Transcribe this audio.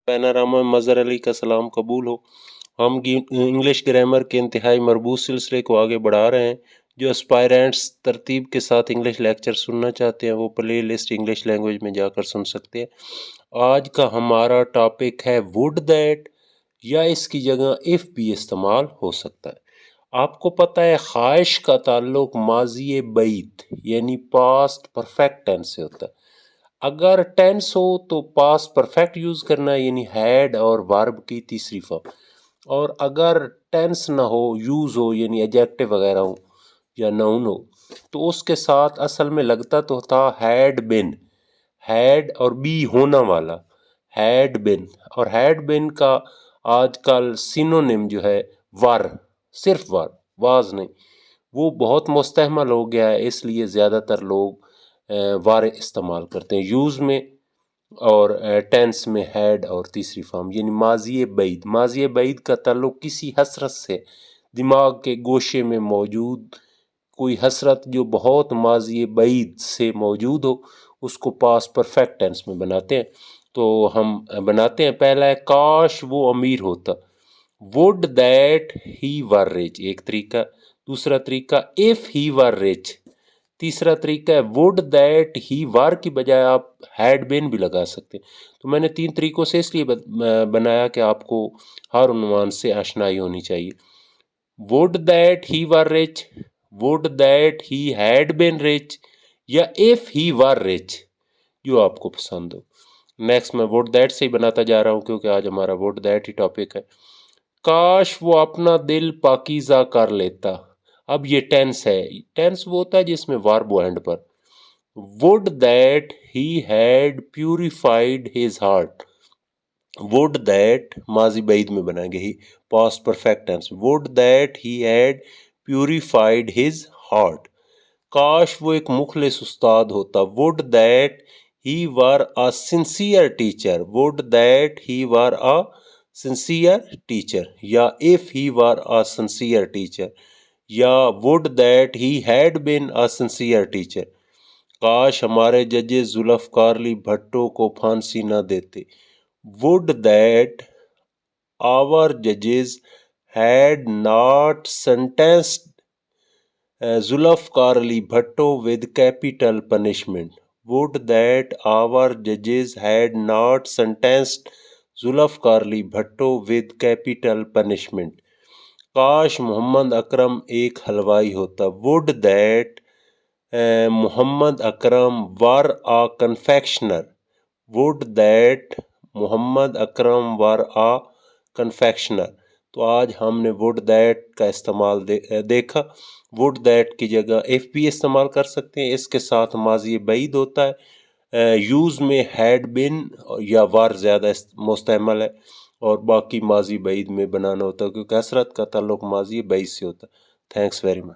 पैनारामा में मज़हर अली का सलाम कबूल हो। हम इंग्लिश ग्रामर के इंतहाई मरबूत सिलसिले को आगे बढ़ा रहे हैं। जो एस्पायरेंट्स तरतीब के साथ इंग्लिश लेक्चर सुनना चाहते हैं वो प्ले लिस्ट इंग्लिश लैंग्वेज में जाकर सुन सकते हैं। आज का हमारा टॉपिक है वुड दैट, या इसकी जगह इफ़ भी इस्तेमाल हो सकता है। आपको पता है ख्वाहिश का ताल्लुक माजी बैद यानी पास्ट परफेक्ट टेंस से होता है। अगर टेंस हो तो पास्ट परफेक्ट यूज़ करना है यानी हैड और वर्ब की तीसरी फॉर्म, और अगर टेंस ना हो यूज़ हो यानी एडजेक्टिव वगैरह हो या नाउन हो तो उसके साथ असल में लगता तो था हैड बिन, हैड और बी होना वाला हैड बिन, और हैड बिन का आजकल सिनोनिम जो है वर, सिर्फ वर, वाज नहीं, वो बहुत मुस्तहमल हो गया है, इसलिए ज़्यादातर लोग वर इस्तेमाल करते हैं यूज़ में, और टेंस में हैड और तीसरी फॉर्म यानी माजी बैद। माजी बैद का ताल्लुक किसी हसरत से, दिमाग के गोशे में मौजूद कोई हसरत जो बहुत माजी बैद से मौजूद हो उसको पास्ट परफेक्ट टेंस में बनाते हैं। तो हम बनाते हैं, पहला है काश वो अमीर होता, would that he were rich, एक तरीका। दूसरा तरीका इफ़ ही वर रिच। तीसरा तरीका है वुड दैट ही वर की बजाय आप हैड बिन भी लगा सकते हैं। तो मैंने तीन तरीकों से इसलिए बनाया कि आपको हर उन्वान से आशनाई होनी चाहिए। Would that he were rich, would that he had bin rich, या इफ़ ही वर रिच, जो आपको पसंद हो। नेक्स्ट मैं वुड दैट से ही बनाता जा रहा हूँ क्योंकि आज हमारा वुड दैट ही टॉपिक है। काश वो अपना दिल पाकीज़ा कर लेता। अब ये टेंस है, टेंस वो होता है जिसमें वर्ब एंड पर। Would that he had purified his heart, would that माजी बैद में बनाएंगे ही, past perfect tense, would that he had purified his heart. काश वो एक मुखलिस उस्ताद होता, would that he were a sincere teacher, would that he were a sincere teacher, या if he were a sincere teacher, या would that he had been a sincere teacher. काश हमारे जजेस जुल्फकार अली भट्टो को फांसी न देते, वुड दैट आवर जजेस had not sentenced Zulfikar Ali Bhutto with capital punishment, would that our judges had not sentenced Zulfikar Ali Bhutto with capital punishment। काश मोहम्मद अकरम एक हलवाई होता, would that Mohammad Akram were a confectioner, would that Mohammad Akram were a confectioner। तो आज हमने वुड दैट का इस्तेमाल देखा। वुड दैट की जगह इफ़ भी इस्तेमाल कर सकते हैं, इसके साथ माजी बैद होता है, यूज़ में हैड बिन या वर ज़्यादा मुस्तमल है, और बाकी माजी बैद में बनाना होता है क्योंकि कसरत का ताल्लुक माजी बैद से होता है। Thanks very much.